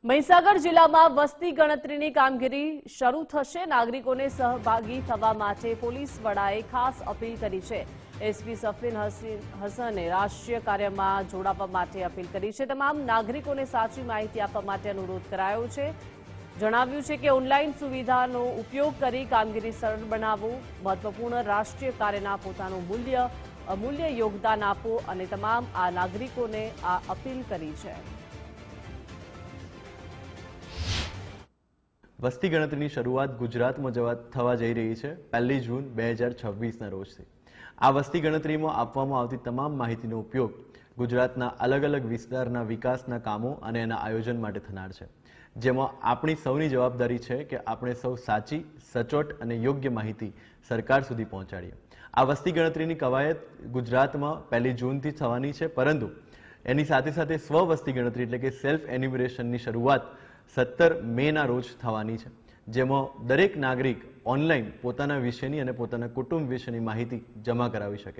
મહીસાગર જિલ્લામાં વસ્તી ગણતરીની કામગીરી શરૂ થશે। નાગરિકોને સહભાગી થવા માટે પોલીસ વડાએ ખાસ અપીલ કરી છે। એસપી સફીન હસને રાષ્ટ્રીય કાર્યમાં જોડાવા માટે અપીલ કરી છે। તમામ નાગરિકોને સાચી માહિતી આપવા માટે અનુરોધ કરાયો છે। જણાવ્યું છે કે ઓનલાઈન સુવિધાનો ઉપયોગ કરી કામગીરી સરળ બનાવો, મહત્વપૂર્ણ રાષ્ટ્રીય કાર્યના પોતાનું અમૂલ્ય યોગદાન આપો અને તમામ આ નાગરિકોને આ અપીલ કરી છે। વસ્તી ગણતરીની શરૂઆત ગુજરાતમાં થવા જઈ રહી છે 1 જૂન 2026ના રોજથી। આ વસ્તી ગણતરીમાં આપવામાં આવતી તમામ માહિતીનો ઉપયોગ ગુજરાતના અલગ અલગ વિસ્તારના વિકાસના કામો અને એના આયોજન માટે થનાર છે, જેમાં આપણી સૌની જવાબદારી છે કે આપણે સૌ સાચી, સચોટ અને યોગ્ય માહિતી સરકાર સુધી પહોંચાડીએ। આ વસ્તી ગણતરીની કવાયત ગુજરાતમાં 1 જૂનથી થવાની છે, પરંતુ એની સાથે સાથે સ્વ વસ્તી ગણતરી એટલે કે સેલ્ફ એન્યુમરેશનની શરૂઆત 17 મેના રોજ થવાની છે, જેમાં દરેક નાગરિક ઓનલાઈન પોતાના વિશેની અને પોતાના કુટુંબ વિશેની માહિતી જમા કરાવી શકે।